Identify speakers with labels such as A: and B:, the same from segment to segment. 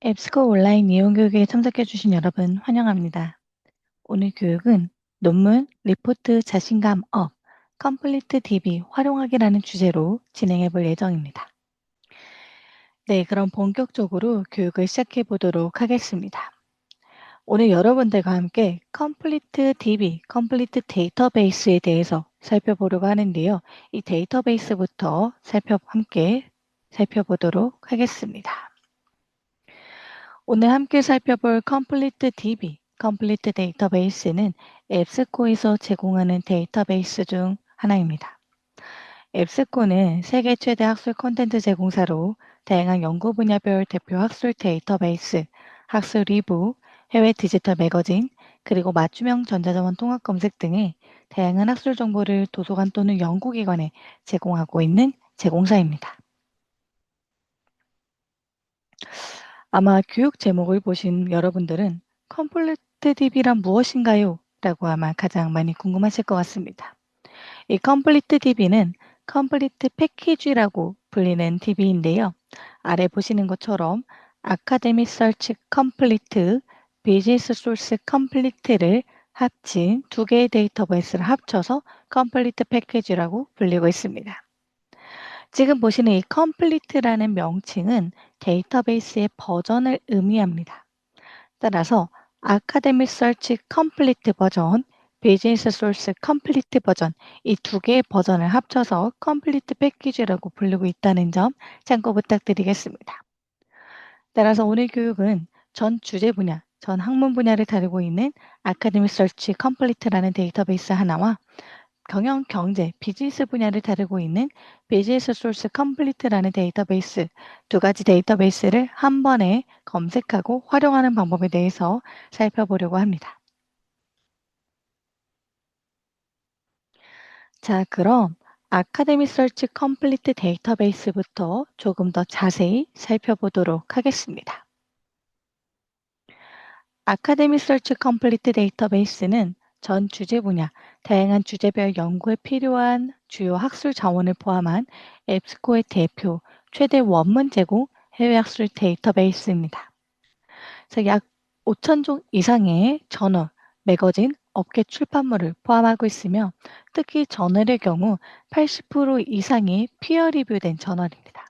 A: 앱스코 온라인 이용 교육에 참석해 주신 여러분 환영합니다. 오늘 교육은 논문, 리포트, 자신감 업, 컴플리트 DB 활용하기라는 주제로 진행해 볼 예정입니다. 네, 그럼 본격적으로 교육을 시작해 보도록 하겠습니다. 오늘 여러분들과 함께 컴플리트 DB, 컴플리트 데이터베이스에 대해서 살펴보려고 하는데요. 이 데이터베이스부터 함께 살펴보도록 하겠습니다. 오늘 함께 살펴볼 컴플리트 DB, 컴플리트 데이터베이스는 앱스코에서 제공하는 데이터베이스 중 하나입니다. 앱스코는 세계 최대 학술 콘텐츠 제공사로 다양한 연구 분야별 대표 학술 데이터베이스, 학술 리뷰, 해외 디지털 매거진, 그리고 맞춤형 전자자원 통합 검색 등의 다양한 학술 정보를 도서관 또는 연구기관에 제공하고 있는 제공사입니다. 아마 교육 제목을 보신 여러분들은 컴플리트 DB란 무엇인가요? 라고 아마 가장 많이 궁금하실 것 같습니다. 이 컴플리트 DB는 컴플리트 패키지라고 불리는 DB인데요. 아래 보시는 것처럼 아카데미 서치 컴플리트, 비즈니스 소스 컴플리트를 합친 두 개의 데이터베이스를 합쳐서 컴플리트 패키지라고 불리고 있습니다. 지금 보시는 이 컴플리트라는 명칭은 데이터베이스의 버전을 의미합니다. 따라서 아카데믹 서치 컴플리트 버전, 비즈니스 소스 컴플리트 버전 이 두 개의 버전을 합쳐서 컴플리트 패키지라고 부르고 있다는 점 참고 부탁드리겠습니다. 따라서 오늘 교육은 전 주제 분야, 전 학문 분야를 다루고 있는 아카데믹 서치 컴플리트라는 데이터베이스 하나와 경영, 경제, 비즈니스 분야를 다루고 있는 비즈니스 소스 컴플리트라는 데이터베이스 두 가지 데이터베이스를 한 번에 검색하고 활용하는 방법에 대해서 살펴보려고 합니다. 자, 그럼 아카데미 서치 컴플리트 데이터베이스부터 조금 더 자세히 살펴보도록 하겠습니다. 아카데미 서치 컴플리트 데이터베이스는 전 주제 분야, 다양한 주제별 연구에 필요한 주요 학술 자원을 포함한 앱스코의 대표, 최대 원문 제공 해외 학술 데이터베이스입니다. 그래서 약 5천 종 이상의 저널, 매거진, 업계 출판물을 포함하고 있으며 특히 저널의 경우 80% 이상이 피어 리뷰된 저널입니다.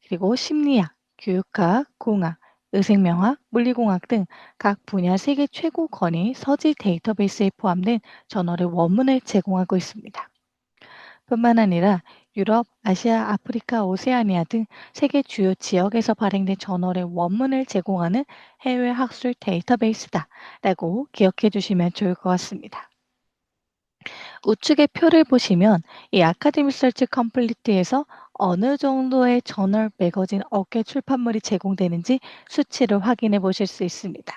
A: 그리고 심리학, 교육학, 공학, 의생명학, 물리공학 등 각 분야 세계 최고 권위 서지 데이터베이스에 포함된 저널의 원문을 제공하고 있습니다. 뿐만 아니라 유럽, 아시아, 아프리카, 오세아니아 등 세계 주요 지역에서 발행된 저널의 원문을 제공하는 해외 학술 데이터베이스다라고 기억해 주시면 좋을 것 같습니다. 우측의 표를 보시면 이 아카데미 서치 컴플리트에서 어느 정도의 저널, 매거진, 업계 출판물이 제공되는지 수치를 확인해 보실 수 있습니다.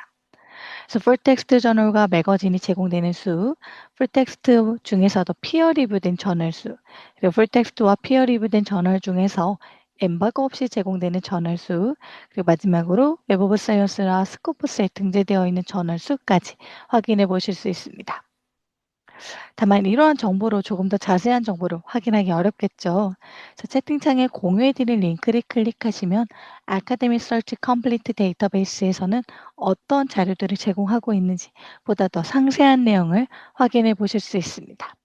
A: 그래서 풀텍스트 저널과 매거진이 제공되는 수, 풀텍스트 중에서도 피어 리뷰된 저널 수, 그리고 풀텍스트와 피어 리뷰된 저널 중에서 엠바고 없이 제공되는 저널 수, 그리고 마지막으로 웹 오브 사이언스나 스코프스에 등재되어 있는 저널 수까지 확인해 보실 수 있습니다. 다만 이러한 정보로 조금 더 자세한 정보를 확인하기 어렵겠죠. 그래서 채팅창에 공유해드린 링크를 클릭하시면 아카데미 서치 컴플리트 데이터베이스에서는 어떤 자료들을 제공하고 있는지 보다 더 상세한 내용을 확인해 보실 수 있습니다.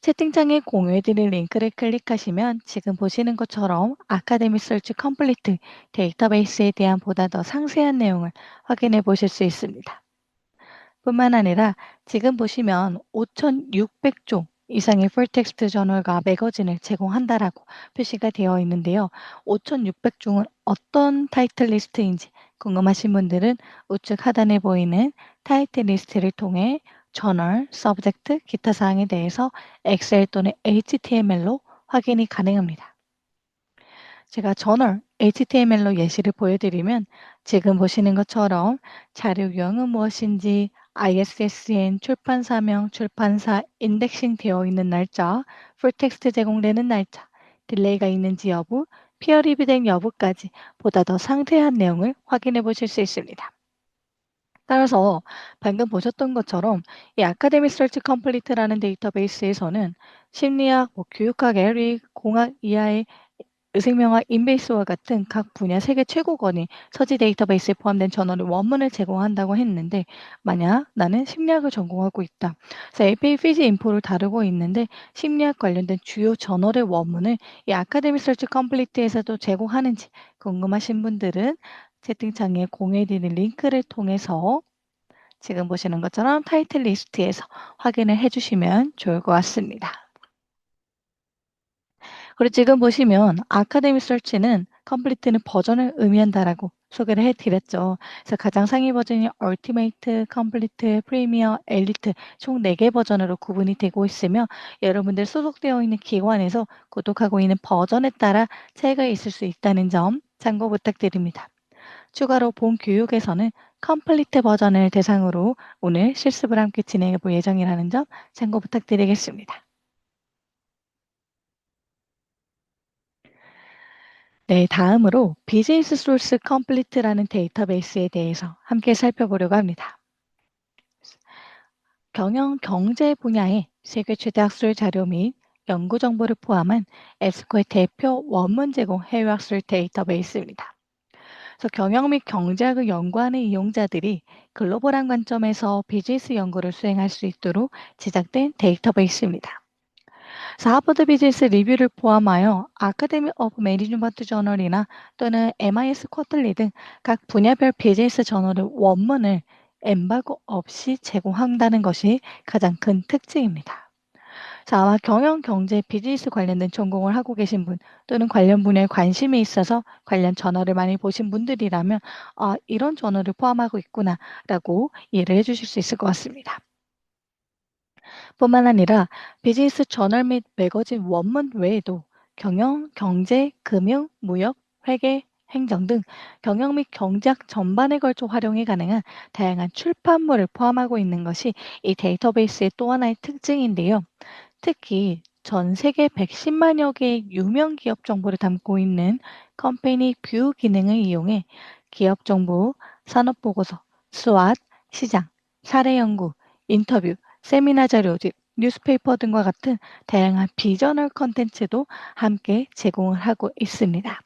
A: 채팅창에 공유해드린 링크를 클릭하시면 지금 보시는 것처럼 아카데미 서치 컴플리트 데이터베이스에 대한 보다 더 상세한 내용을 확인해 보실 수 있습니다. 뿐만 아니라 지금 보시면 5,600종 이상의 풀텍스트 저널과 매거진을 제공한다라고 표시가 되어 있는데요. 5,600종은 어떤 타이틀 리스트인지 궁금하신 분들은 우측 하단에 보이는 타이틀 리스트를 통해 저널, 서브젝트, 기타 사항에 대해서 엑셀 또는 HTML로 확인이 가능합니다. 제가 저널 HTML로 예시를 보여드리면 지금 보시는 것처럼 자료 유형은 무엇인지 ISSN 출판사명, 출판사 인덱싱 되어 있는 날짜, 풀텍스트 제공되는 날짜, 딜레이가 있는지 여부, 피어 리뷰된 여부까지 보다 더 상세한 내용을 확인해 보실 수 있습니다. 따라서 방금 보셨던 것처럼 이 아카데미 서치 컴플리트라는 데이터베이스에서는 심리학, 교육학, 에릭, 공학 이하의 의생명화 인베이스와 같은 각 분야 세계 최고권이 서지 데이터베이스에 포함된 저널의 원문을 제공한다고 했는데 만약 나는 심리학을 전공하고 있다. 그래서 APA 피지 인포를 다루고 있는데 심리학 관련된 주요 저널의 원문을 이 아카데미 서치 컴플리트에서도 제공하는지 궁금하신 분들은 채팅창에 공유해드린 링크를 통해서 지금 보시는 것처럼 타이틀 리스트에서 확인을 해주시면 좋을 것 같습니다. 그리고 지금 보시면 아카데미 서치는 컴플리트는 버전을 의미한다라고 소개를 해드렸죠. 그래서 가장 상위 버전이 얼티메이트, 컴플리트, 프리미어, 엘리트 총 4개 버전으로 구분이 되고 있으며 여러분들 소속되어 있는 기관에서 구독하고 있는 버전에 따라 차이가 있을 수 있다는 점 참고 부탁드립니다. 추가로 본 교육에서는 컴플리트 버전을 대상으로 오늘 실습을 함께 진행해 볼 예정이라는 점 참고 부탁드리겠습니다. 네, 다음으로 비즈니스 소스 컴플리트라는 데이터베이스에 대해서 함께 살펴보려고 합니다. 경영 경제 분야의 세계 최대 학술 자료 및 연구 정보를 포함한 에스코의 대표 원문 제공 해외 학술 데이터베이스입니다. 그래서 경영 및 경제학을 연구하는 이용자들이 글로벌한 관점에서 비즈니스 연구를 수행할 수 있도록 제작된 데이터베이스입니다. 그래서 하버드 비즈니스 리뷰를 포함하여 아카데미 오브 매니지먼트 저널이나 또는 MIS 쿼틀리 등 각 분야별 비즈니스 저널의 원문을 엠바고 없이 제공한다는 것이 가장 큰 특징입니다. 자, 아마 경영, 경제, 비즈니스 관련된 전공을 하고 계신 분 또는 관련 분야에 관심이 있어서 관련 저널을 많이 보신 분들이라면 아, 이런 저널을 포함하고 있구나라고 이해를 해주실 수 있을 것 같습니다. 뿐만 아니라 비즈니스 저널 및 매거진 원문 외에도 경영, 경제, 금융, 무역, 회계, 행정 등 경영 및 경제학 전반에 걸쳐 활용이 가능한 다양한 출판물을 포함하고 있는 것이 이 데이터베이스의 또 하나의 특징인데요. 특히 전 세계 110만여 개의 유명 기업 정보를 담고 있는 컴퍼니 뷰 기능을 이용해 기업 정보, 산업 보고서, 수완, 시장, 사례 연구, 인터뷰, 세미나 자료, 즉 뉴스페이퍼 등과 같은 다양한 비저널 컨텐츠도 함께 제공을 하고 있습니다.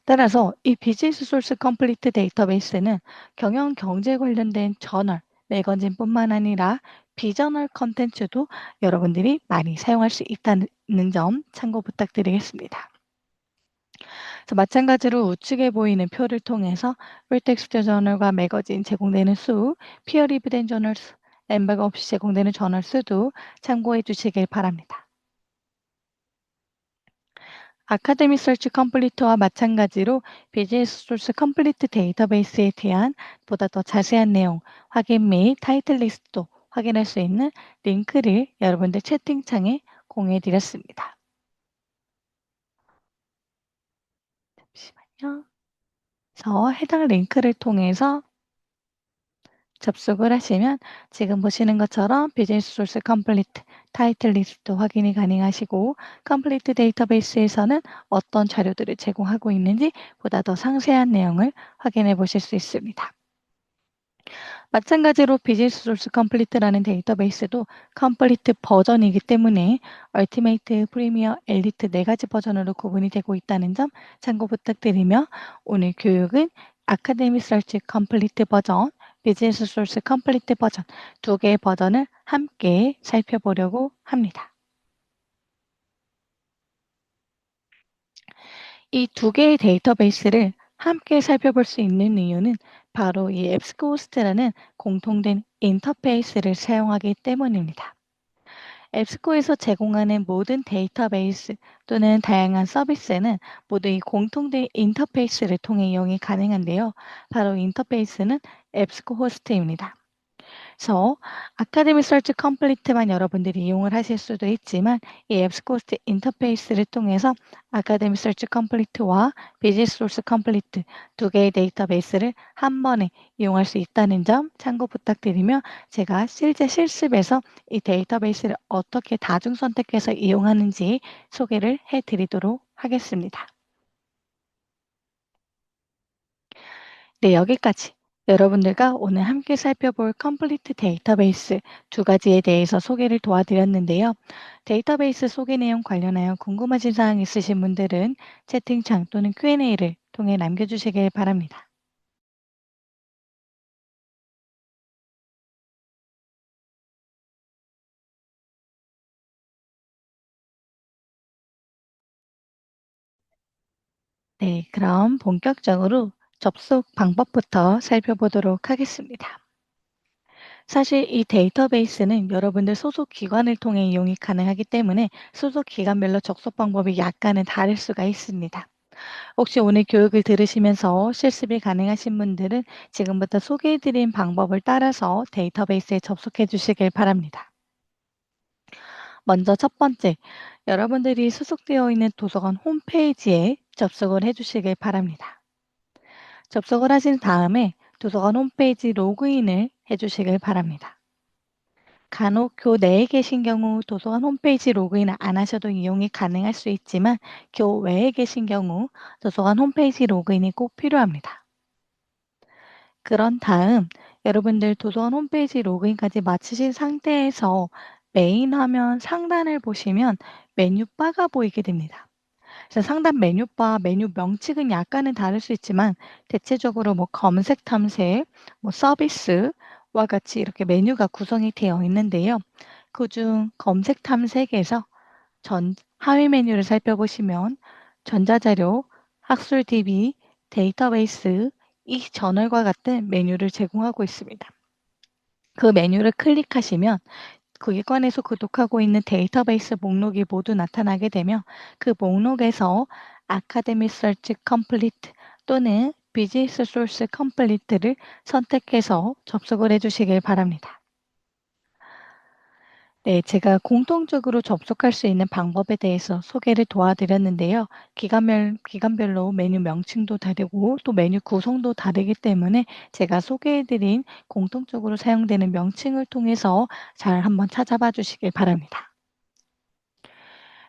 A: 따라서 이 비즈니스 소스 컴플리트 데이터베이스는 경영 경제 관련된 저널, 매거진뿐만 아니라 비저널 컨텐츠도 여러분들이 많이 사용할 수 있다는 점 참고 부탁드리겠습니다. 그래서 마찬가지로 우측에 보이는 표를 통해서 풀텍스트 저널과 매거진 제공되는 수, 피어 리뷰된 저널 수, 엠바고 없이 제공되는 저널 수도 참고해 주시길 바랍니다. 아카데미 서치 컴플리트와 마찬가지로 비즈니스 소스 컴플리트 데이터베이스에 대한 보다 더 자세한 내용 확인 및 타이틀 리스트도 확인할 수 있는 링크를 여러분들 채팅창에 공유해 드렸습니다. 잠시만요. 그래서 해당 링크를 통해서 접속을 하시면 지금 보시는 것처럼 비즈니스 소스 컴플리트 타이틀 리스트 확인이 가능하시고 컴플리트 데이터베이스에서는 어떤 자료들을 제공하고 있는지 보다 더 상세한 내용을 확인해 보실 수 있습니다. 마찬가지로 비즈니스 소스 컴플리트라는 데이터베이스도 컴플리트 버전이기 때문에 얼티메이트, 프리미어, 엘리트 4가지 버전으로 구분이 되고 있다는 점 참고 부탁드리며 오늘 교육은 아카데미 서치 컴플리트 버전, 비즈니스 소스 컴플리트 버전 2개의 버전을 함께 살펴보려고 합니다. 이 2개의 데이터베이스를 함께 살펴볼 수 있는 이유는 바로 이 앱스코호스트라는 공통된 인터페이스를 사용하기 때문입니다. 앱스코에서 제공하는 모든 데이터베이스 또는 다양한 서비스는 모두 이 공통된 인터페이스를 통해 이용이 가능한데요. 바로 인터페이스는 앱스코 호스트입니다. 그래서 아카데미 서치 컴플리트만 여러분들이 이용을 하실 수도 있지만 이 앱스코스트 인터페이스를 통해서 아카데미 서치 컴플리트와 비즈니스 소스 컴플리트 2개의 데이터베이스를 한 번에 이용할 수 있다는 점 참고 부탁드리며 제가 실제 실습에서 이 데이터베이스를 어떻게 다중 선택해서 이용하는지 소개를 해드리도록 하겠습니다. 네, 여기까지 여러분들과 오늘 함께 살펴볼 컴플리트 데이터베이스 두 가지에 대해서 소개를 도와드렸는데요. 데이터베이스 소개 내용 관련하여 궁금하신 사항 있으신 분들은 채팅창 또는 Q&A를 통해 남겨주시길 바랍니다. 네, 그럼 본격적으로 접속 방법부터 살펴보도록 하겠습니다. 사실 이 데이터베이스는 여러분들 소속 기관을 통해 이용이 가능하기 때문에 소속 기관별로 접속 방법이 약간은 다를 수가 있습니다. 혹시 오늘 교육을 들으시면서 실습이 가능하신 분들은 지금부터 소개해드린 방법을 따라서 데이터베이스에 접속해 주시길 바랍니다. 먼저 첫 번째, 여러분들이 소속되어 있는 도서관 홈페이지에 접속을 해 주시길 바랍니다. 접속을 하신 다음에 도서관 홈페이지 로그인을 해 주시길 바랍니다. 간혹 교 내에 계신 경우 도서관 홈페이지 로그인 안 하셔도 이용이 가능할 수 있지만 교 외에 계신 경우 도서관 홈페이지 로그인이 꼭 필요합니다. 그런 다음 여러분들 도서관 홈페이지 로그인까지 마치신 상태에서 메인 화면 상단을 보시면 메뉴바가 보이게 됩니다. 그래서 상단 메뉴바 메뉴 명칭은 약간은 다를 수 있지만 대체적으로 뭐 검색 탐색, 뭐 서비스와 같이 이렇게 메뉴가 구성이 되어 있는데요. 그중 검색 탐색에서 하위 메뉴를 살펴보시면 전자자료, 학술 DB, 데이터베이스, 이 저널과 같은 메뉴를 제공하고 있습니다. 그 메뉴를 클릭하시면 그 기관에서 구독하고 있는 데이터베이스 목록이 모두 나타나게 되며 그 목록에서 아카데미 서치 컴플리트 또는 비즈니스 소스 컴플리트를 선택해서 접속을 해주시길 바랍니다. 네, 제가 공통적으로 접속할 수 있는 방법에 대해서 소개를 도와드렸는데요. 기관별로 메뉴 명칭도 다르고 또 메뉴 구성도 다르기 때문에 제가 소개해드린 공통적으로 사용되는 명칭을 통해서 잘 한번 찾아봐 주시길 바랍니다.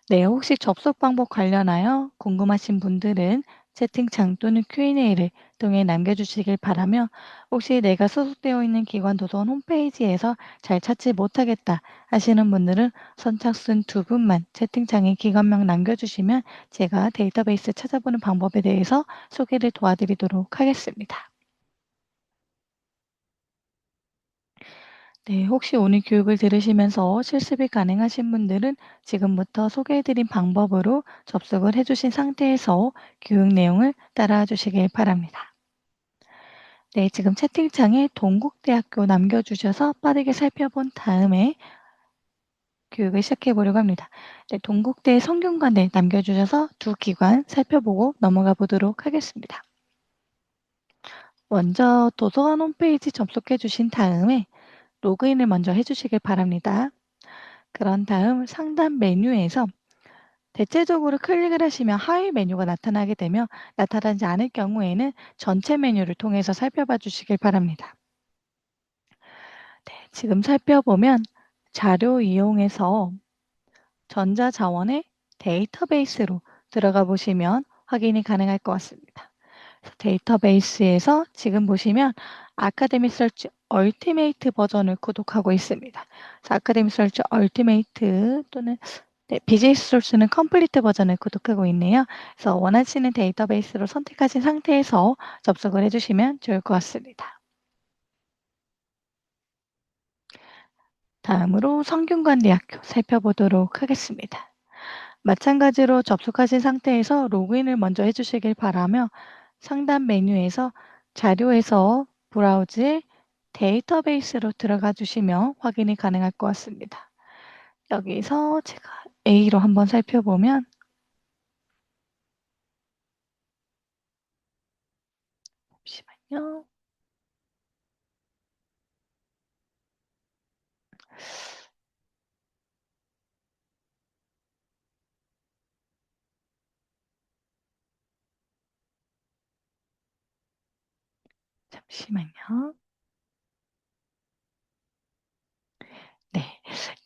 A: 네, 혹시 접속 방법 관련하여 궁금하신 분들은 채팅창 또는 Q&A를 통해 남겨주시길 바라며 혹시 내가 소속되어 있는 기관 도서관 홈페이지에서 잘 찾지 못하겠다 하시는 분들은 선착순 두 분만 채팅창에 기관명 남겨주시면 제가 데이터베이스 찾아보는 방법에 대해서 소개를 도와드리도록 하겠습니다. 네, 혹시 오늘 교육을 들으시면서 실습이 가능하신 분들은 지금부터 소개해드린 방법으로 접속을 해주신 상태에서 교육 내용을 따라와 주시길 바랍니다. 네, 지금 채팅창에 동국대학교 남겨주셔서 빠르게 살펴본 다음에 교육을 시작해 보려고 합니다. 네, 동국대 성균관대 남겨주셔서 두 기관 살펴보고 넘어가 보도록 하겠습니다. 먼저 도서관 홈페이지 접속해 주신 다음에 로그인을 먼저 해주시길 바랍니다. 그런 다음 상단 메뉴에서 대체적으로 클릭을 하시면 하위 메뉴가 나타나게 되며 나타나지 않을 경우에는 전체 메뉴를 통해서 살펴봐 주시길 바랍니다. 네, 지금 살펴보면 자료 이용해서 전자자원의 데이터베이스로 들어가 보시면 확인이 가능할 것 같습니다. 데이터베이스에서 지금 보시면 아카데미 서치 얼티메이트 버전을 구독하고 있습니다. 그래서 아카데미 서치 얼티메이트 또는 네, 비즈니스 소스는 컴플리트 버전을 구독하고 있네요. 그래서 원하시는 데이터베이스로 선택하신 상태에서 접속을 해주시면 좋을 것 같습니다. 다음으로 성균관대학교 살펴보도록 하겠습니다. 마찬가지로 접속하신 상태에서 로그인을 먼저 해주시길 바라며 상단 메뉴에서 자료에서 브라우즈에 데이터베이스로 들어가 주시면 확인이 가능할 것 같습니다. 여기서 제가 A로 한번 살펴보면 잠시만요. 잠시만요. 네.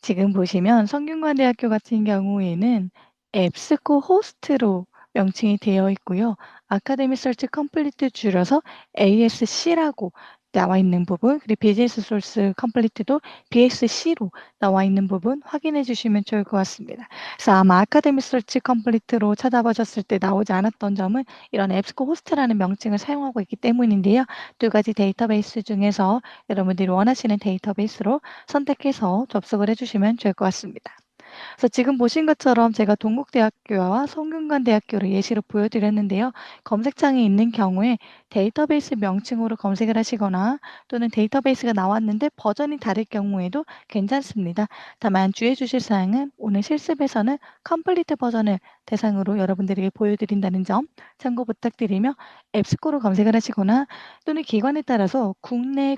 A: 지금 보시면 성균관대학교 같은 경우에는 앱스코 호스트로 명칭이 되어 있고요. 아카데미 서치 컴플리트 줄여서 ASC라고 나와 있는 부분, 그리고 비즈니스 소스 컴플리트도 BSC로 나와 있는 부분 확인해 주시면 좋을 것 같습니다. 그래서 아마 아카데미 서치 컴플리트로 찾아보셨을 때 나오지 않았던 점은 이런 앱스코 호스트라는 명칭을 사용하고 있기 때문인데요. 두 가지 데이터베이스 중에서 여러분들이 원하시는 데이터베이스로 선택해서 접속을 해주시면 좋을 것 같습니다. 그래서 지금 보신 것처럼 제가 동국대학교와 성균관대학교를 예시로 보여드렸는데요. 검색창에 있는 경우에 데이터베이스 명칭으로 검색을 하시거나 또는 데이터베이스가 나왔는데 버전이 다를 경우에도 괜찮습니다. 다만 주의해 주실 사항은 오늘 실습에서는 컴플리트 버전을 대상으로 여러분들에게 보여드린다는 점 참고 부탁드리며 앱스코로 검색을 하시거나 또는 기관에 따라서 국내,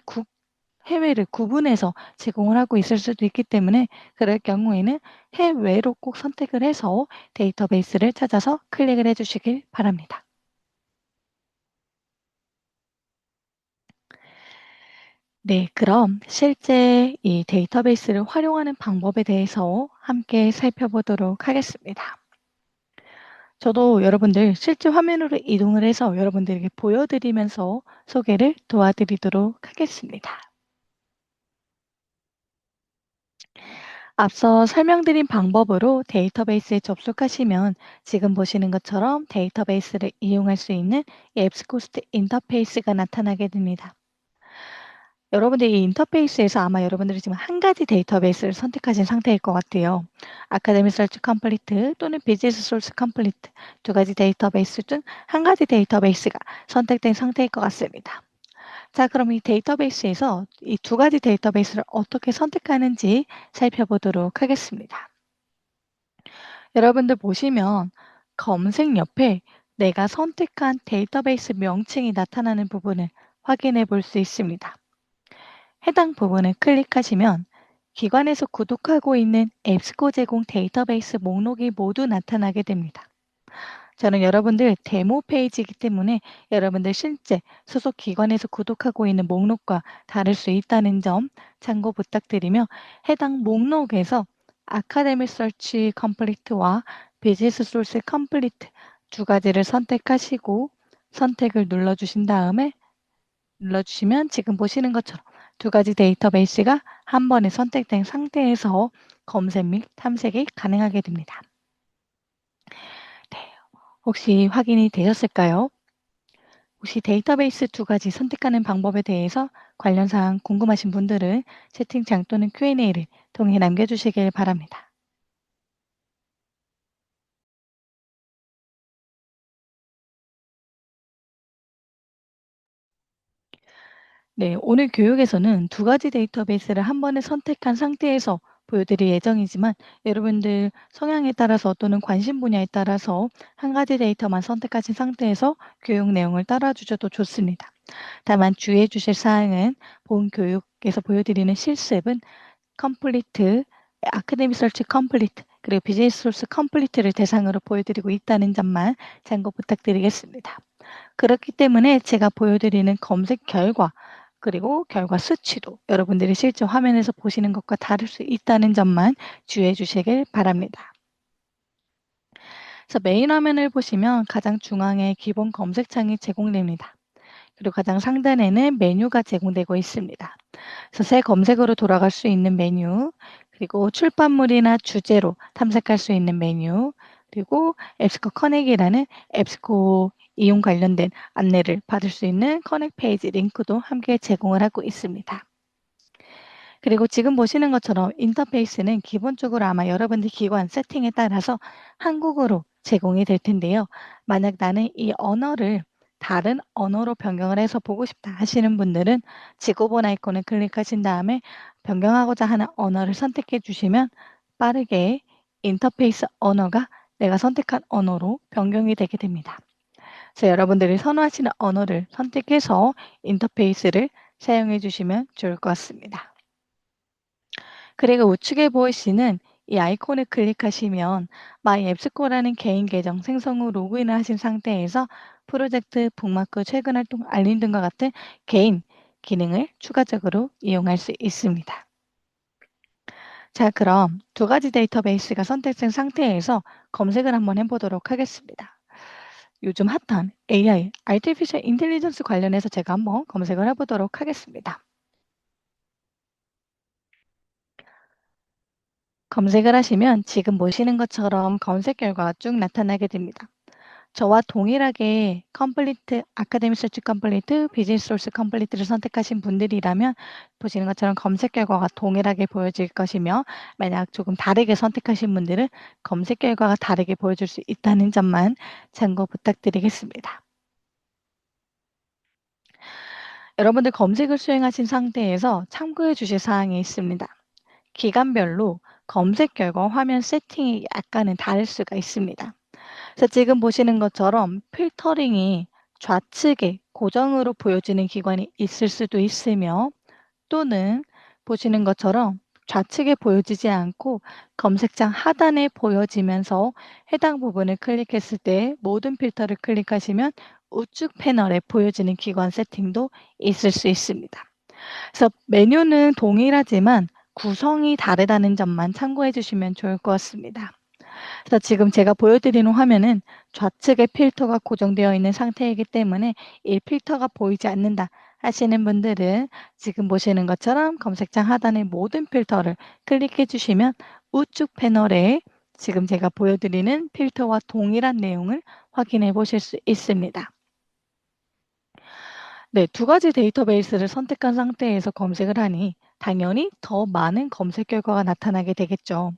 A: 해외를 구분해서 제공을 하고 있을 수도 있기 때문에 그럴 경우에는 해외로 꼭 선택을 해서 데이터베이스를 찾아서 클릭을 해 주시길 바랍니다. 네, 그럼 실제 이 데이터베이스를 활용하는 방법에 대해서 함께 살펴보도록 하겠습니다. 저도 여러분들 실제 화면으로 이동을 해서 여러분들에게 보여드리면서 소개를 도와드리도록 하겠습니다. 앞서 설명드린 방법으로 데이터베이스에 접속하시면 지금 보시는 것처럼 데이터베이스를 이용할 수 있는 이 앱스코스트 인터페이스가 나타나게 됩니다. 여러분들이 이 인터페이스에서 아마 여러분들이 지금 한 가지 데이터베이스를 선택하신 상태일 것 같아요. 아카데미 서치 컴플리트 또는 비즈니스 소스 컴플리트 두 가지 데이터베이스 중 한 가지 데이터베이스가 선택된 상태일 것 같습니다. 자, 그럼 이 데이터베이스에서 이 두 가지 데이터베이스를 어떻게 선택하는지 살펴보도록 하겠습니다. 여러분들 보시면 검색 옆에 내가 선택한 데이터베이스 명칭이 나타나는 부분을 확인해 볼 수 있습니다. 해당 부분을 클릭하시면 기관에서 구독하고 있는 앱스코 제공 데이터베이스 목록이 모두 나타나게 됩니다. 저는 여러분들 데모 페이지이기 때문에 여러분들 실제 소속 기관에서 구독하고 있는 목록과 다를 수 있다는 점 참고 부탁드리며 해당 목록에서 아카데미 서치 컴플리트와 비즈니스 소스 컴플리트 두 가지를 선택하시고 선택을 눌러주신 다음에 눌러주시면 지금 보시는 것처럼 두 가지 데이터베이스가 한 번에 선택된 상태에서 검색 및 탐색이 가능하게 됩니다. 네, 혹시 확인이 되셨을까요? 혹시 데이터베이스 두 가지 선택하는 방법에 대해서 관련 사항 궁금하신 분들은 채팅창 또는 Q&A를 통해 남겨주시길 바랍니다. 네, 오늘 교육에서는 두 가지 데이터베이스를 한 번에 선택한 상태에서 보여드릴 예정이지만 여러분들 성향에 따라서 또는 관심 분야에 따라서 한 가지 데이터만 선택하신 상태에서 교육 내용을 따라 주셔도 좋습니다. 다만 주의해 주실 사항은 본 교육에서 보여드리는 실습은 컴플리트, 아카데미 서치 컴플리트, 그리고 비즈니스 소스 컴플리트를 대상으로 보여드리고 있다는 점만 참고 부탁드리겠습니다. 그렇기 때문에 제가 보여드리는 검색 결과, 그리고 결과 수치도 여러분들이 실제 화면에서 보시는 것과 다를 수 있다는 점만 주의해 주시길 바랍니다. 그래서 메인 화면을 보시면 가장 중앙에 기본 검색창이 제공됩니다. 그리고 가장 상단에는 메뉴가 제공되고 있습니다. 그래서 새 검색으로 돌아갈 수 있는 메뉴, 그리고 출판물이나 주제로 탐색할 수 있는 메뉴, 그리고 앱스코 커넥이라는 앱스코 이용 관련된 안내를 받을 수 있는 커넥 페이지 링크도 함께 제공을 하고 있습니다. 그리고 지금 보시는 것처럼 인터페이스는 기본적으로 아마 여러분들 기관 세팅에 따라서 한국어로 제공이 될 텐데요. 만약 나는 이 언어를 다른 언어로 변경을 해서 보고 싶다 하시는 분들은 지구본 아이콘을 클릭하신 다음에 변경하고자 하는 언어를 선택해 주시면 빠르게 인터페이스 언어가 내가 선택한 언어로 변경이 되게 됩니다. 그래서 여러분들이 선호하시는 언어를 선택해서 인터페이스를 사용해 주시면 좋을 것 같습니다. 그리고 우측에 보이시는 이 아이콘을 클릭하시면 마이 앱스코라는 개인 계정 생성 후 로그인을 하신 상태에서 프로젝트, 북마크, 최근 활동, 알림 등과 같은 개인 기능을 추가적으로 이용할 수 있습니다. 자, 그럼 두 가지 데이터베이스가 선택된 상태에서 검색을 한번 해보도록 하겠습니다. 요즘 핫한 AI, Artificial Intelligence 관련해서 제가 한번 검색을 해보도록 하겠습니다. 검색을 하시면 지금 보시는 것처럼 검색 결과가 쭉 나타나게 됩니다. 저와 동일하게 컴플리트, 아카데미 서치 컴플리트, 비즈니스 소스 컴플리트를 선택하신 분들이라면 보시는 것처럼 검색 결과가 동일하게 보여질 것이며 만약 조금 다르게 선택하신 분들은 검색 결과가 다르게 보여줄 수 있다는 점만 참고 부탁드리겠습니다. 여러분들 검색을 수행하신 상태에서 참고해 주실 사항이 있습니다. 기간별로 검색 결과 화면 세팅이 약간은 다를 수가 있습니다. 그래서 지금 보시는 것처럼 필터링이 좌측에 고정으로 보여지는 기관이 있을 수도 있으며 또는 보시는 것처럼 좌측에 보여지지 않고 검색창 하단에 보여지면서 해당 부분을 클릭했을 때 모든 필터를 클릭하시면 우측 패널에 보여지는 기관 세팅도 있을 수 있습니다. 그래서 메뉴는 동일하지만 구성이 다르다는 점만 참고해 주시면 좋을 것 같습니다. 그래서 지금 제가 보여드리는 화면은 좌측에 필터가 고정되어 있는 상태이기 때문에 이 필터가 보이지 않는다 하시는 분들은 지금 보시는 것처럼 검색창 하단의 모든 필터를 클릭해 주시면 우측 패널에 지금 제가 보여드리는 필터와 동일한 내용을 확인해 보실 수 있습니다. 네, 두 가지 데이터베이스를 선택한 상태에서 검색을 하니 당연히 더 많은 검색 결과가 나타나게 되겠죠.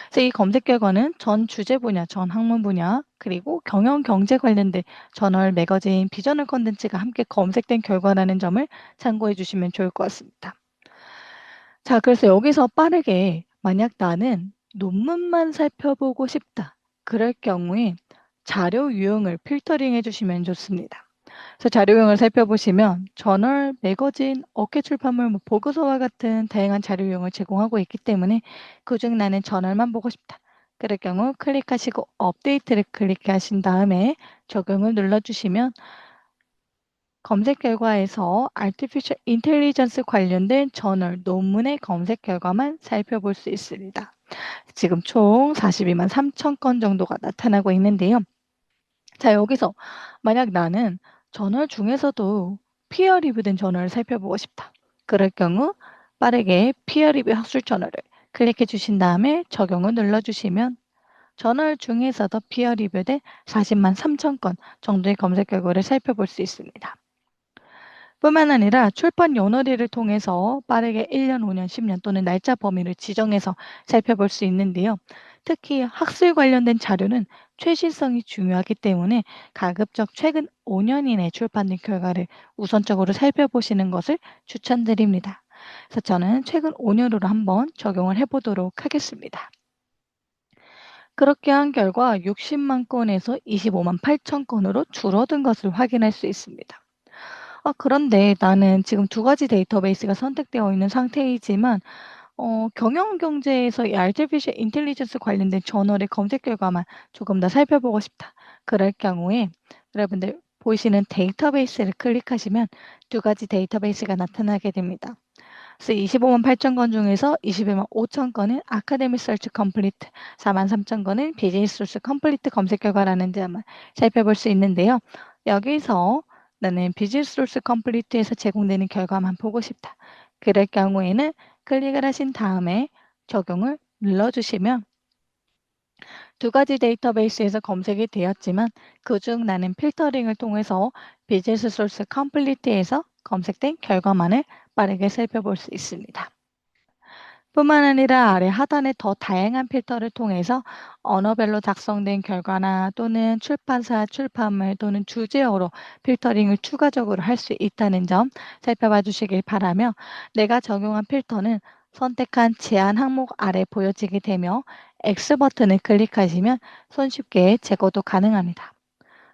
A: 그래서 이 검색 결과는 전 주제 분야, 전 학문 분야, 그리고 경영 경제 관련된 저널, 매거진, 비저널 컨텐츠가 함께 검색된 결과라는 점을 참고해 주시면 좋을 것 같습니다. 자, 그래서 여기서 빠르게 만약 나는 논문만 살펴보고 싶다. 그럴 경우에 자료 유형을 필터링해 주시면 좋습니다. 그래서 자료형을 살펴보시면 저널, 매거진, 업계 출판물, 뭐 보고서와 같은 다양한 자료 유형을 제공하고 있기 때문에 그중 나는 저널만 보고 싶다. 그럴 경우 클릭하시고 업데이트를 클릭하신 다음에 적용을 눌러주시면 검색 결과에서 Artificial Intelligence 관련된 저널, 논문의 검색 결과만 살펴볼 수 있습니다. 지금 총 42만 3천 건 정도가 나타나고 있는데요. 자, 여기서 만약 나는 저널 중에서도 피어 리뷰된 저널을 살펴보고 싶다. 그럴 경우 빠르게 피어 리뷰 학술 저널을 클릭해 주신 다음에 적용을 눌러주시면 저널 중에서도 피어 리뷰된 40만 3천 건 정도의 검색 결과를 살펴볼 수 있습니다. 뿐만 아니라 출판 연월일을 통해서 빠르게 1년, 5년, 10년 또는 날짜 범위를 지정해서 살펴볼 수 있는데요. 특히 학술 관련된 자료는 최신성이 중요하기 때문에 가급적 최근 5년 이내 출판된 결과를 우선적으로 살펴보시는 것을 추천드립니다. 그래서 저는 최근 5년으로 한번 적용을 해보도록 하겠습니다. 그렇게 한 결과 60만 건에서 25만 8천 건으로 줄어든 것을 확인할 수 있습니다. 그런데 나는 지금 두 가지 데이터베이스가 선택되어 있는 상태이지만 경영 경제에서 이 artificial intelligence 관련된 저널의 검색 결과만 조금 더 살펴보고 싶다. 그럴 경우에 여러분들 보이시는 데이터베이스를 클릭하시면 두 가지 데이터베이스가 나타나게 됩니다. 그래서 25만 8천 건 중에서 21만 5천 건은 아카데미 서치 컴플리트, 4만 3천 건은 비즈니스 소스 컴플리트 검색 결과라는 점을 살펴볼 수 있는데요. 여기서 나는 비즈니스 소스 컴플리트에서 제공되는 결과만 보고 싶다. 그럴 경우에는 클릭을 하신 다음에 적용을 눌러주시면 두 가지 데이터베이스에서 검색이 되었지만 그중 나는 필터링을 통해서 비즈니스 소스 컴플리트에서 검색된 결과만을 빠르게 살펴볼 수 있습니다. 뿐만 아니라 아래 하단의 더 다양한 필터를 통해서 언어별로 작성된 결과나 또는 출판사, 출판물 또는 주제어로 필터링을 추가적으로 할 수 있다는 점 살펴봐 주시길 바라며 내가 적용한 필터는 선택한 제한 항목 아래 보여지게 되며 X 버튼을 클릭하시면 손쉽게 제거도 가능합니다.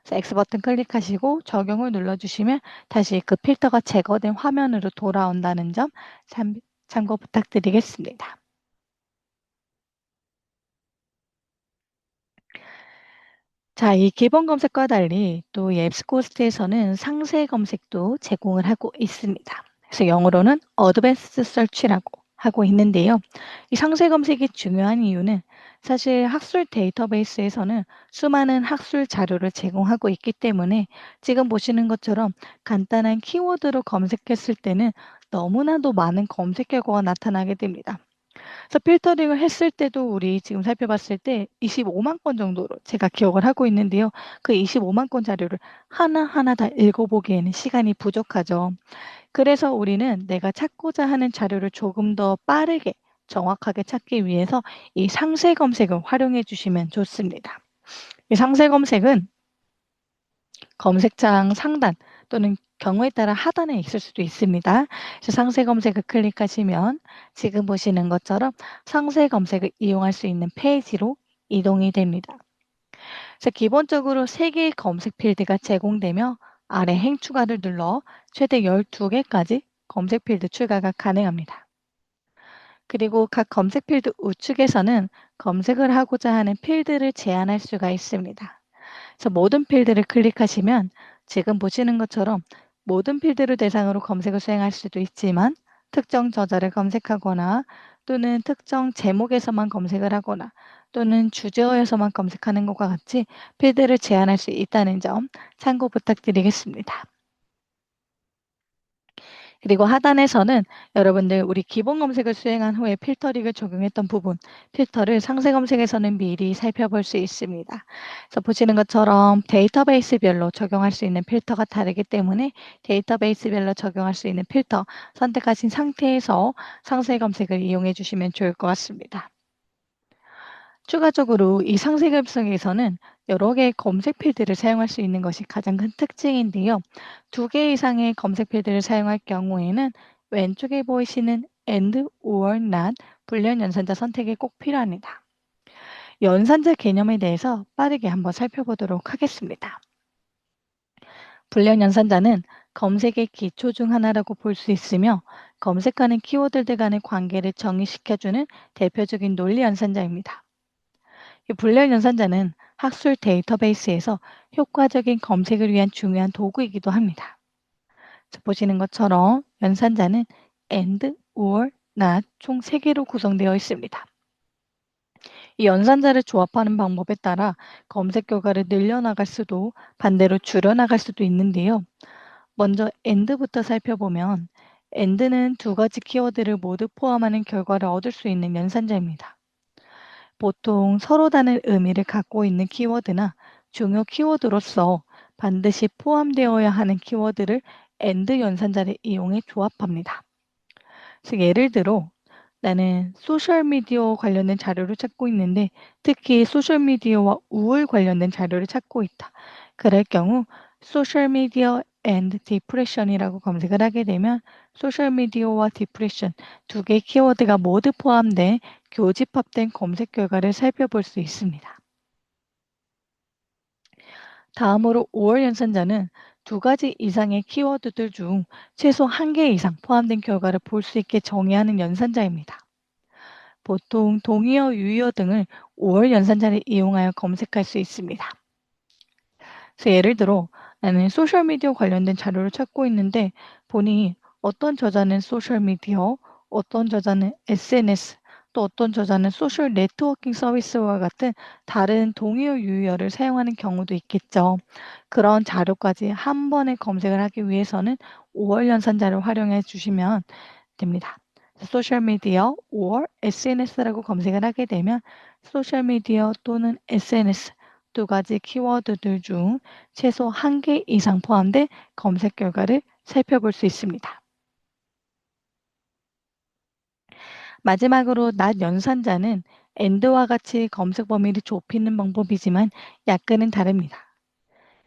A: 그래서 X 버튼 클릭하시고 적용을 눌러주시면 다시 그 필터가 제거된 화면으로 돌아온다는 점 참고 부탁드리겠습니다. 자, 이 기본 검색과 달리 또 이 앱스코스트에서는 상세 검색도 제공을 하고 있습니다. 그래서 영어로는 Advanced Search라고 하고 있는데요. 이 상세 검색이 중요한 이유는 사실 학술 데이터베이스에서는 수많은 학술 자료를 제공하고 있기 때문에 지금 보시는 것처럼 간단한 키워드로 검색했을 때는 너무나도 많은 검색 결과가 나타나게 됩니다. 그래서 필터링을 했을 때도 우리 지금 살펴봤을 때 25만 건 정도로 제가 기억을 하고 있는데요. 그 25만 건 자료를 하나하나 다 읽어보기에는 시간이 부족하죠. 그래서 우리는 내가 찾고자 하는 자료를 조금 더 빠르게 정확하게 찾기 위해서 이 상세 검색을 활용해 주시면 좋습니다. 이 상세 검색은 검색창 상단 또는 경우에 따라 하단에 있을 수도 있습니다. 그래서 상세 검색을 클릭하시면 지금 보시는 것처럼 상세 검색을 이용할 수 있는 페이지로 이동이 됩니다. 그래서 기본적으로 3개의 검색 필드가 제공되며 아래 행 추가를 눌러 최대 12개까지 검색 필드 추가가 가능합니다. 그리고 각 검색 필드 우측에서는 검색을 하고자 하는 필드를 제한할 수가 있습니다. 그래서 모든 필드를 클릭하시면 지금 보시는 것처럼 모든 필드를 대상으로 검색을 수행할 수도 있지만 특정 저자를 검색하거나 또는 특정 제목에서만 검색을 하거나 또는 주제어에서만 검색하는 것과 같이 필드를 제한할 수 있다는 점 참고 부탁드리겠습니다. 그리고 하단에서는 여러분들 우리 기본 검색을 수행한 후에 필터링을 적용했던 부분, 필터를 상세 검색에서는 미리 살펴볼 수 있습니다. 그래서 보시는 것처럼 데이터베이스별로 적용할 수 있는 필터가 다르기 때문에 데이터베이스별로 적용할 수 있는 필터 선택하신 상태에서 상세 검색을 이용해 주시면 좋을 것 같습니다. 추가적으로 이 상세 검색에서는 여러 개의 검색 필드를 사용할 수 있는 것이 가장 큰 특징인데요. 2개 이상의 검색 필드를 사용할 경우에는 왼쪽에 보이시는 and or not 불련 연산자 선택이 꼭 필요합니다. 연산자 개념에 대해서 빠르게 한번 살펴보도록 하겠습니다. 불련 연산자는 검색의 기초 중 하나라고 볼 수 있으며 검색하는 키워드들 간의 관계를 정의시켜주는 대표적인 논리 연산자입니다. 이 불량 연산자는 학술 데이터베이스에서 효과적인 검색을 위한 중요한 도구이기도 합니다. 자, 보시는 것처럼 연산자는 and, or, not 총 3개로 구성되어 있습니다. 이 연산자를 조합하는 방법에 따라 검색 결과를 늘려나갈 수도 반대로 줄여나갈 수도 있는데요. 먼저 and부터 살펴보면 and는 2가지 키워드를 모두 포함하는 결과를 얻을 수 있는 연산자입니다. 보통 서로 다른 의미를 갖고 있는 키워드나 중요 키워드로서 반드시 포함되어야 하는 키워드를 AND 연산자를 이용해 조합합니다. 즉 예를 들어 나는 소셜미디어 관련된 자료를 찾고 있는데 특히 소셜미디어와 우울 관련된 자료를 찾고 있다. 그럴 경우 소셜미디어 and depression이라고 검색을 하게 되면 소셜미디어와 디프레션 2개의 키워드가 모두 포함된 교집합된 검색 결과를 살펴볼 수 있습니다. 다음으로 5월 연산자는 2가지 이상의 키워드들 중 최소 1개 이상 포함된 결과를 볼 수 있게 정의하는 연산자입니다. 보통 동의어, 유의어 등을 5월 연산자를 이용하여 검색할 수 있습니다. 그래서 예를 들어 나는 소셜미디어 관련된 자료를 찾고 있는데 보니 어떤 저자는 소셜미디어, 어떤 저자는 SNS, 또 어떤 저자는 소셜 네트워킹 서비스와 같은 다른 동의어 유의어를 사용하는 경우도 있겠죠. 그런 자료까지 한 번에 검색을 하기 위해서는 5월 연산자를 활용해 주시면 됩니다. 소셜미디어 or SNS라고 검색을 하게 되면 소셜미디어 또는 SNS 2가지 키워드들 중 최소 1개 이상 포함된 검색 결과를 살펴볼 수 있습니다. 마지막으로 낮 연산자는 AND와 같이 검색 범위를 좁히는 방법이지만 약간은 다릅니다.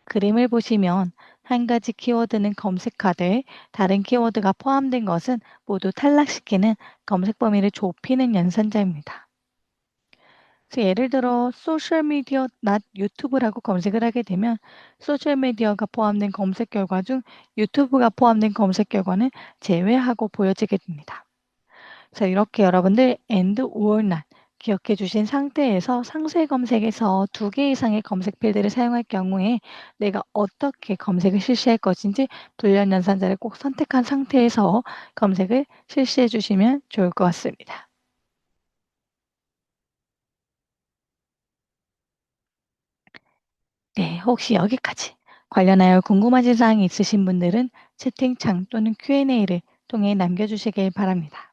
A: 그림을 보시면 한 가지 키워드는 검색하되 다른 키워드가 포함된 것은 모두 탈락시키는 검색 범위를 좁히는 연산자입니다. 그래서 예를 들어 소셜미디어 not 유튜브라고 검색을 하게 되면 소셜미디어가 포함된 검색 결과 중 유튜브가 포함된 검색 결과는 제외하고 보여지게 됩니다. 그래서 이렇게 여러분들 and or not 기억해 주신 상태에서 상세 검색에서 2개 이상의 검색 필드를 사용할 경우에 내가 어떻게 검색을 실시할 것인지 불련 연산자를 꼭 선택한 상태에서 검색을 실시해 주시면 좋을 것 같습니다. 네, 혹시 여기까지 관련하여 궁금하신 사항이 있으신 분들은 채팅창 또는 Q&A를 통해 남겨주시길 바랍니다.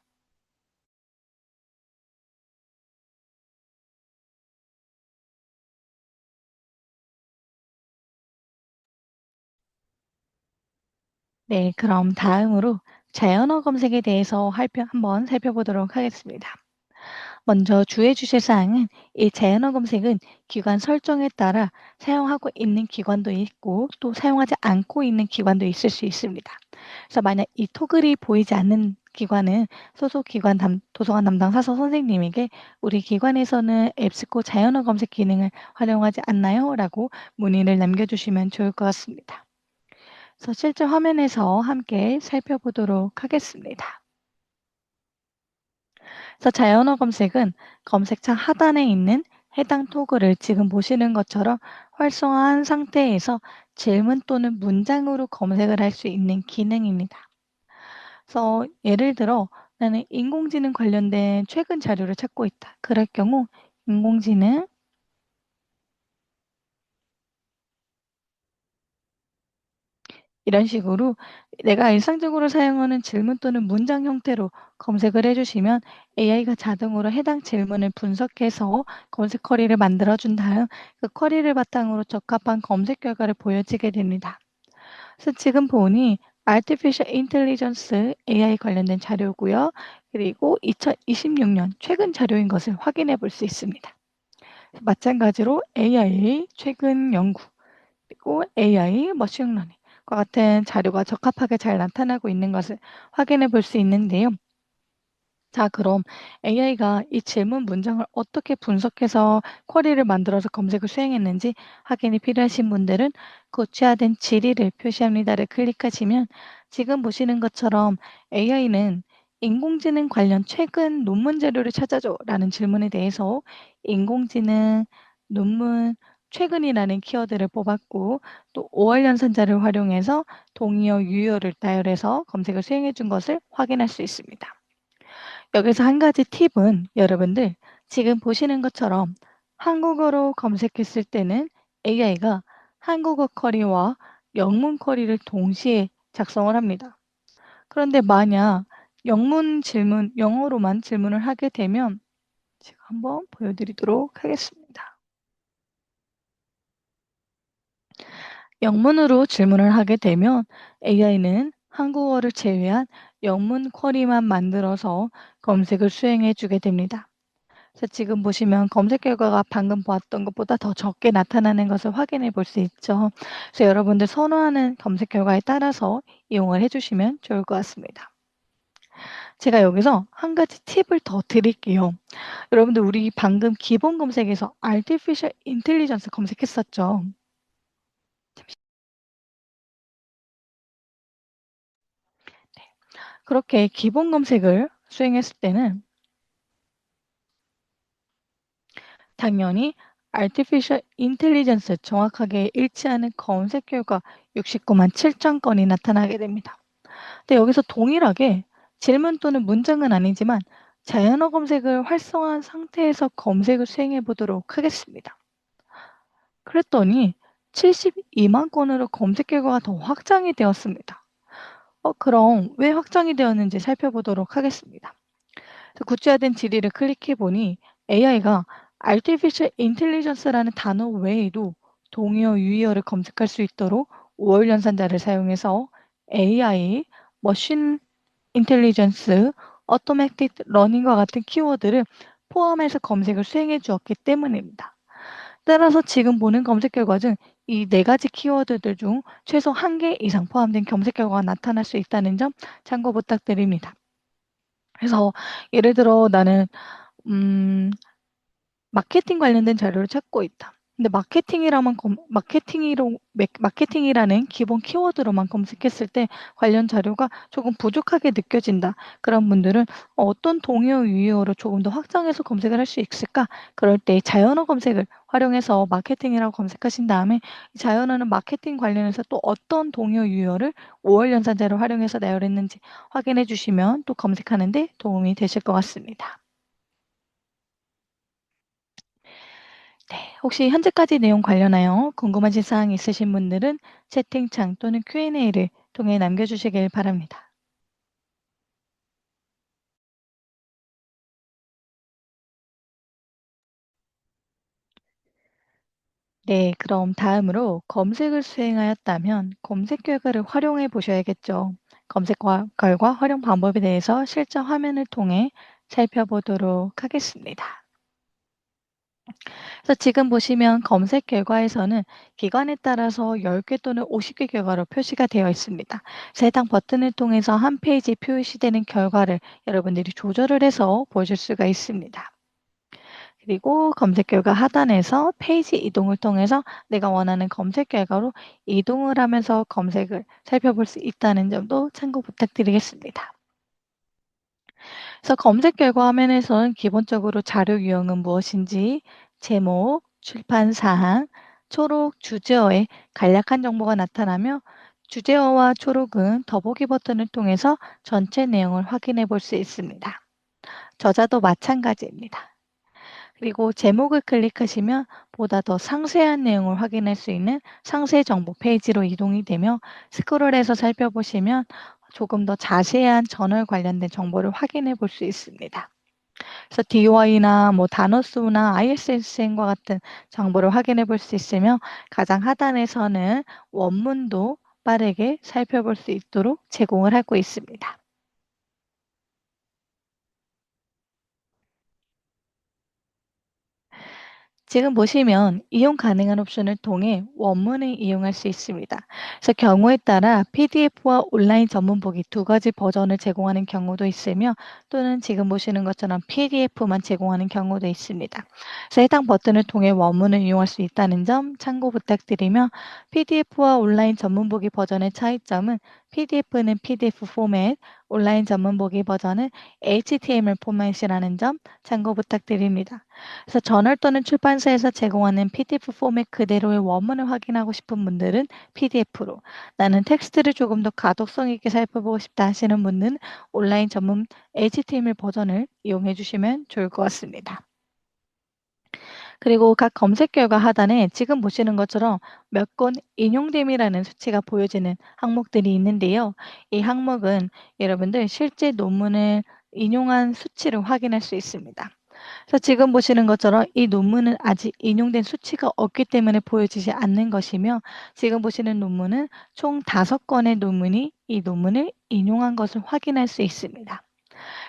A: 네, 그럼 다음으로 자연어 검색에 대해서 한번 살펴보도록 하겠습니다. 먼저 주의 주실 사항은 이 제한어 검색은 기관 설정에 따라 사용하고 있는 기관도 있고 또 사용하지 않고 있는 기관도 있을 수 있습니다. 그래서 만약 이 토글이 보이지 않는 기관은 소속 기관 도서관 담당 사서 선생님에게 우리 기관에서는 앱스코 자연어 검색 기능을 활용하지 않나요? 라고 문의를 남겨주시면 좋을 것 같습니다. 그래서 실제 화면에서 함께 살펴보도록 하겠습니다. 그래서 자연어 검색은 검색창 하단에 있는 해당 토글을 지금 보시는 것처럼 활성화한 상태에서 질문 또는 문장으로 검색을 할 수 있는 기능입니다. 그래서 예를 들어 나는 인공지능 관련된 최근 자료를 찾고 있다. 그럴 경우 인공지능 이런 식으로 내가 일상적으로 사용하는 질문 또는 문장 형태로 검색을 해주시면 AI가 자동으로 해당 질문을 분석해서 검색 쿼리를 만들어준 다음 그 쿼리를 바탕으로 적합한 검색 결과를 보여지게 됩니다. 그래서 지금 보니 Artificial Intelligence AI 관련된 자료고요. 그리고 2026년 최근 자료인 것을 확인해 볼 수 있습니다. 마찬가지로 AI 최근 연구 그리고 AI, 머신러닝과 같은 자료가 적합하게 잘 나타나고 있는 것을 확인해 볼 수 있는데요. 자, 그럼 AI가 이 질문 문장을 어떻게 분석해서 쿼리를 만들어서 검색을 수행했는지 확인이 필요하신 분들은 고치화된 질의를 표시합니다를 클릭하시면 지금 보시는 것처럼 AI는 인공지능 관련 최근 논문 자료를 찾아줘 라는 질문에 대해서 인공지능 논문 최근이라는 키워드를 뽑았고 또 5월 연산자를 활용해서 동의어 유효를 나열해서 검색을 수행해 준 것을 확인할 수 있습니다. 여기서 한 가지 팁은 여러분들 지금 보시는 것처럼 한국어로 검색했을 때는 AI가 한국어 쿼리와 영문 쿼리를 동시에 작성을 합니다. 그런데 만약 영어로만 질문을 하게 되면 제가 한번 보여드리도록 하겠습니다. 영문으로 질문을 하게 되면 AI는 한국어를 제외한 영문 쿼리만 만들어서 검색을 수행해 주게 됩니다. 그래서 지금 보시면 검색 결과가 방금 보았던 것보다 더 적게 나타나는 것을 확인해 볼 수 있죠. 그래서 여러분들 선호하는 검색 결과에 따라서 이용을 해주시면 좋을 것 같습니다. 제가 여기서 한 가지 팁을 더 드릴게요. 여러분들 우리 방금 기본 검색에서 Artificial Intelligence 검색했었죠. 그렇게 기본 검색을 수행했을 때는 당연히 Artificial Intelligence 정확하게 일치하는 검색 결과 69만 7천 건이 나타나게 됩니다. 근데 여기서 동일하게 질문 또는 문장은 아니지만 자연어 검색을 활성화한 상태에서 검색을 수행해 보도록 하겠습니다. 그랬더니 72만 건으로 검색 결과가 더 확장이 되었습니다. 그럼 왜 확장이 되었는지 살펴보도록 하겠습니다. 그래서 구체화된 질의를 클릭해 보니 AI가 Artificial Intelligence라는 단어 외에도 동의어, 유의어를 검색할 수 있도록 5월 연산자를 사용해서 AI, 머신 인텔리전스, automated learning과 같은 키워드를 포함해서 검색을 수행해 주었기 때문입니다. 따라서 지금 보는 검색 결과는 이 네 가지 키워드들 중 최소 한 개 이상 포함된 검색 결과가 나타날 수 있다는 점 참고 부탁드립니다. 그래서 예를 들어 나는 음 마케팅 관련된 자료를 찾고 있다. 근데 마케팅이라는 기본 키워드로만 검색했을 때 관련 자료가 조금 부족하게 느껴진다. 그런 분들은 어떤 동의어 유의어로 조금 더 확장해서 검색을 할 수 있을까? 그럴 때 자연어 검색을 활용해서 마케팅이라고 검색하신 다음에 이 자연어는 마케팅 관련해서 또 어떤 동의어 유의어를 5월 연산자를 활용해서 나열했는지 확인해 주시면 또 검색하는 데 도움이 되실 것 같습니다. 네, 혹시 현재까지 내용 관련하여 궁금하신 사항 있으신 분들은 채팅창 또는 Q&A를 통해 남겨주시길 바랍니다. 네, 그럼 다음으로 검색을 수행하였다면 검색 결과를 활용해 보셔야겠죠. 결과 활용 방법에 대해서 실전 화면을 통해 살펴보도록 하겠습니다. 그래서 지금 보시면 검색 결과에서는 기관에 따라서 10개 또는 50개 결과로 표시가 되어 있습니다. 그래서 해당 버튼을 통해서 한 페이지 표시되는 결과를 여러분들이 조절을 해서 보실 수가 있습니다. 그리고 검색 결과 하단에서 페이지 이동을 통해서 내가 원하는 검색 결과로 이동을 하면서 검색을 살펴볼 수 있다는 점도 참고 부탁드리겠습니다. 그래서 검색 결과 화면에서는 기본적으로 자료 유형은 무엇인지, 제목, 출판 사항, 초록, 주제어의 간략한 정보가 나타나며 주제어와 초록은 더보기 버튼을 통해서 전체 내용을 확인해 볼 수 있습니다. 저자도 마찬가지입니다. 그리고 제목을 클릭하시면 보다 더 상세한 내용을 확인할 수 있는 상세 정보 페이지로 이동이 되며 스크롤해서 살펴보시면 조금 더 자세한 저널 관련된 정보를 확인해 볼 수 있습니다. 그래서 DOI나 뭐 단어 수나 ISSN과 같은 정보를 확인해 볼 수 있으며 가장 하단에서는 원문도 빠르게 살펴볼 수 있도록 제공을 하고 있습니다. 지금 보시면 이용 가능한 옵션을 통해 원문을 이용할 수 있습니다. 그래서 경우에 따라 PDF와 온라인 전문 보기 두 가지 버전을 제공하는 경우도 있으며 또는 지금 보시는 것처럼 PDF만 제공하는 경우도 있습니다. 그래서 해당 버튼을 통해 원문을 이용할 수 있다는 점 참고 부탁드리며 PDF와 온라인 전문 보기 버전의 차이점은 PDF는 PDF 포맷, 온라인 전문 보기 버전은 HTML 포맷이라는 점 참고 부탁드립니다. 그래서 저널 또는 출판사에서 제공하는 PDF 포맷 그대로의 원문을 확인하고 싶은 분들은 PDF로, 나는 텍스트를 조금 더 가독성 있게 살펴보고 싶다 하시는 분은 온라인 전문 HTML 버전을 이용해 주시면 좋을 것 같습니다. 그리고 각 검색 결과 하단에 지금 보시는 것처럼 몇 건 인용됨이라는 수치가 보여지는 항목들이 있는데요. 이 항목은 여러분들 실제 논문을 인용한 수치를 확인할 수 있습니다. 그래서 지금 보시는 것처럼 이 논문은 아직 인용된 수치가 없기 때문에 보여지지 않는 것이며 지금 보시는 논문은 총 5건의 논문이 이 논문을 인용한 것을 확인할 수 있습니다.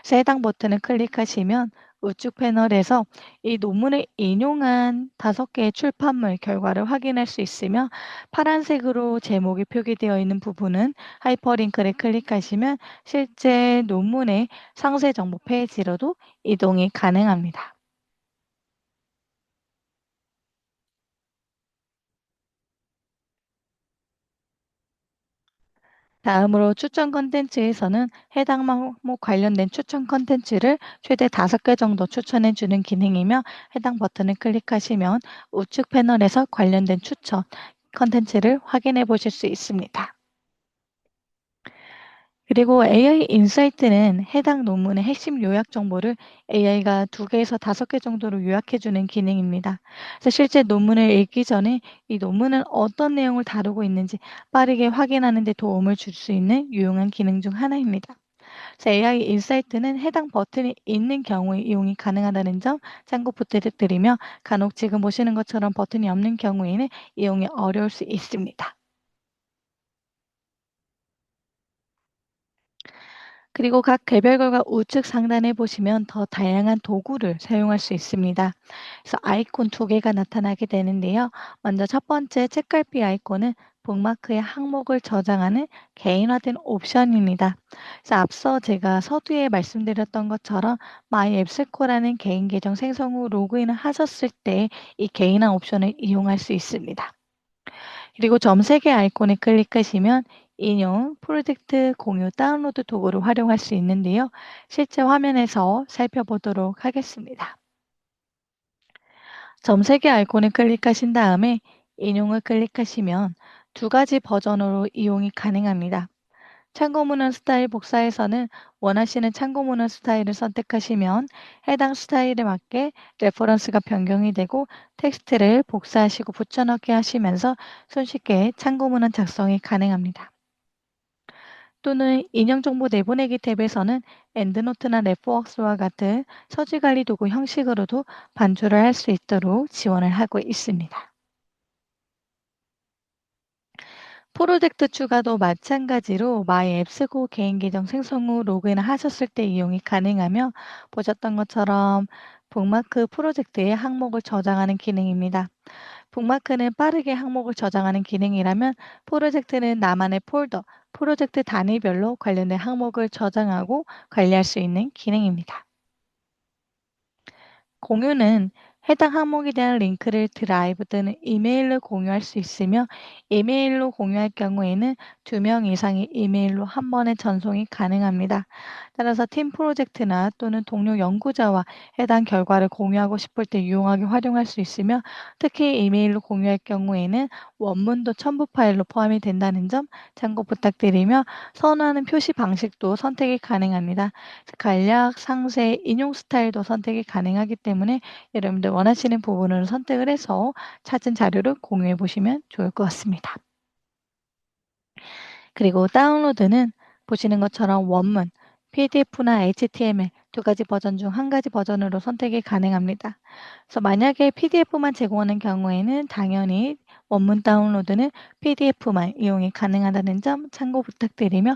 A: 그래서 해당 버튼을 클릭하시면 우측 패널에서 이 논문을 인용한 5개의 출판물 결과를 확인할 수 있으며 파란색으로 제목이 표기되어 있는 부분은 하이퍼링크를 클릭하시면 실제 논문의 상세 정보 페이지로도 이동이 가능합니다. 다음으로 추천 콘텐츠에서는 해당 항목 관련된 추천 콘텐츠를 최대 5개 정도 추천해 주는 기능이며 해당 버튼을 클릭하시면 우측 패널에서 관련된 추천 콘텐츠를 확인해 보실 수 있습니다. 그리고 AI 인사이트는 해당 논문의 핵심 요약 정보를 AI가 2개에서 5개 정도로 요약해 주는 기능입니다. 그래서 실제 논문을 읽기 전에 이 논문은 어떤 내용을 다루고 있는지 빠르게 확인하는 데 도움을 줄 수 있는 유용한 기능 중 하나입니다. 그래서 AI 인사이트는 해당 버튼이 있는 경우에 이용이 가능하다는 점 참고 부탁드리며 간혹 지금 보시는 것처럼 버튼이 없는 경우에는 이용이 어려울 수 있습니다. 그리고 각 개별 결과 우측 상단에 보시면 더 다양한 도구를 사용할 수 있습니다. 그래서 아이콘 2개가 나타나게 되는데요. 먼저 첫 번째 책갈피 아이콘은 북마크의 항목을 저장하는 개인화된 옵션입니다. 그래서 앞서 제가 서두에 말씀드렸던 것처럼 마이앱스코라는 개인 계정 생성 후 로그인을 하셨을 때 이 개인화 옵션을 이용할 수 있습니다. 그리고 점 3개 아이콘을 클릭하시면 인용, 프로젝트, 공유, 다운로드 도구를 활용할 수 있는데요. 실제 화면에서 살펴보도록 하겠습니다. 점 3개 아이콘을 클릭하신 다음에 인용을 클릭하시면 2가지 버전으로 이용이 가능합니다. 참고문헌 스타일 복사에서는 원하시는 참고문헌 스타일을 선택하시면 해당 스타일에 맞게 레퍼런스가 변경이 되고 텍스트를 복사하시고 붙여넣기 하시면서 손쉽게 참고문헌 작성이 가능합니다. 또는 인용정보 내보내기 탭에서는 엔드노트나 랩워크스와 같은 서술관리 도구 형식으로도 반출을 할 수 있도록 지원을 하고 있습니다. 프로젝트 추가도 마찬가지로 마이 앱스고 개인 계정 생성 후 로그인 하셨을 때 이용이 가능하며 보셨던 것처럼 북마크 프로젝트의 항목을 저장하는 기능입니다. 북마크는 빠르게 항목을 저장하는 기능이라면 프로젝트는 나만의 폴더, 프로젝트 단위별로 관련된 항목을 저장하고 관리할 수 있는 기능입니다. 공유는 해당 항목에 대한 링크를 드라이브 또는 이메일로 공유할 수 있으며 이메일로 공유할 경우에는 2명 이상의 이메일로 한 번에 전송이 가능합니다. 따라서 팀 프로젝트나 또는 동료 연구자와 해당 결과를 공유하고 싶을 때 유용하게 활용할 수 있으며 특히 이메일로 공유할 경우에는 원문도 첨부 파일로 포함이 된다는 점 참고 부탁드리며 선호하는 표시 방식도 선택이 가능합니다. 간략, 상세, 인용 스타일도 선택이 가능하기 때문에 여러분들 원하시는 부분을 선택을 해서 찾은 자료를 공유해 보시면 좋을 것 같습니다. 그리고 다운로드는 보시는 것처럼 원문, PDF나 HTML 두 가지 버전 중 한 가지 버전으로 선택이 가능합니다. 그래서 만약에 PDF만 제공하는 경우에는 당연히 원문 다운로드는 PDF만 이용이 가능하다는 점 참고 부탁드리며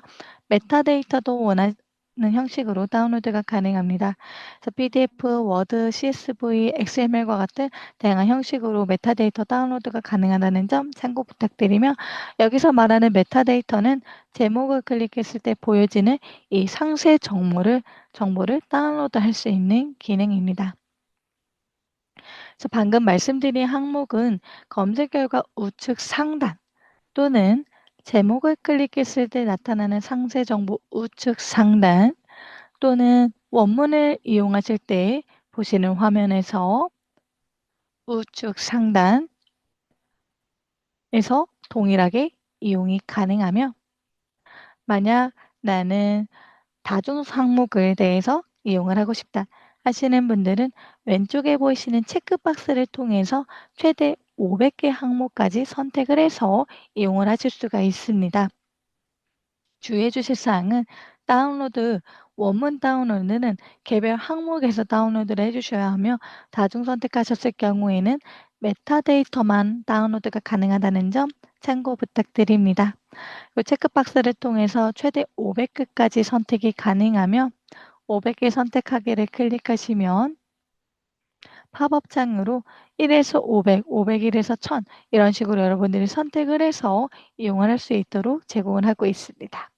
A: 메타데이터도 원하는 형식으로 다운로드가 가능합니다. 그래서 PDF, 워드, CSV, XML과 같은 다양한 형식으로 메타데이터 다운로드가 가능하다는 점 참고 부탁드리며 여기서 말하는 메타데이터는 제목을 클릭했을 때 보여지는 이 상세 정보를 다운로드할 수 있는 기능입니다. 그래서 방금 말씀드린 항목은 검색 결과 우측 상단 또는 제목을 클릭했을 때 나타나는 상세 정보 우측 상단 또는 원문을 이용하실 때 보시는 화면에서 우측 상단에서 동일하게 이용이 가능하며 만약 나는 다중 항목에 대해서 이용을 하고 싶다 하시는 분들은 왼쪽에 보이시는 체크박스를 통해서 최대 500개 항목까지 선택을 해서 이용을 하실 수가 있습니다. 주의해 주실 사항은 원문 다운로드는 개별 항목에서 다운로드를 해주셔야 하며 다중 선택하셨을 경우에는 메타데이터만 다운로드가 가능하다는 점 참고 부탁드립니다. 그 체크박스를 통해서 최대 500개까지 선택이 가능하며 500개 선택하기를 클릭하시면 팝업 창으로 1에서 500, 501에서 1000 이런 식으로 여러분들이 선택을 해서 이용을 할 수 있도록 제공을 하고 있습니다.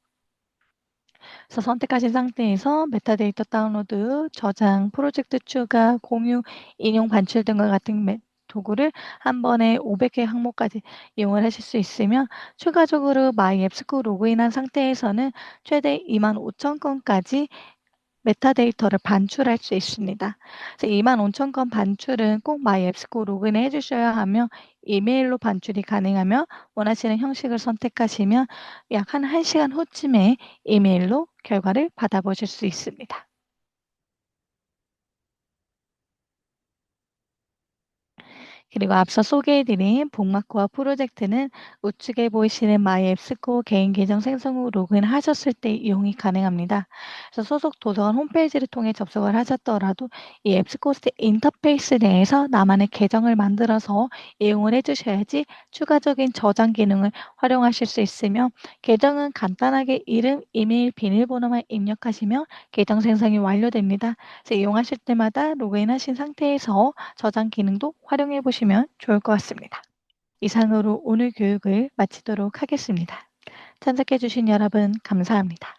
A: 그래서 선택하신 상태에서 메타데이터 다운로드, 저장, 프로젝트 추가, 공유, 인용 반출 등과 같은 도구를 한 번에 500개 항목까지 이용을 하실 수 있으며 추가적으로 마이 앱스코 로그인한 상태에서는 최대 25,000건까지 메타데이터를 반출할 수 있습니다. 그래서 25,000건 반출은 꼭 마이 앱스코 로그인을 해주셔야 하며 이메일로 반출이 가능하며 원하시는 형식을 선택하시면 약 한 1시간 후쯤에 이메일로 결과를 받아보실 수 있습니다. 그리고 앞서 소개해드린 복마코어 프로젝트는 우측에 보이시는 마이 앱스코 개인 계정 생성 후 로그인 하셨을 때 이용이 가능합니다. 그래서 소속 도서관 홈페이지를 통해 접속을 하셨더라도 이 앱스코스트 인터페이스 내에서 나만의 계정을 만들어서 이용을 해주셔야지 추가적인 저장 기능을 활용하실 수 있으며 계정은 간단하게 이름, 이메일, 비밀번호만 입력하시면 계정 생성이 완료됩니다. 그래서 이용하실 때마다 로그인하신 상태에서 저장 기능도 활용해 보시면 좋을 것 같습니다. 이상으로 오늘 교육을 마치도록 하겠습니다. 참석해 주신 여러분 감사합니다.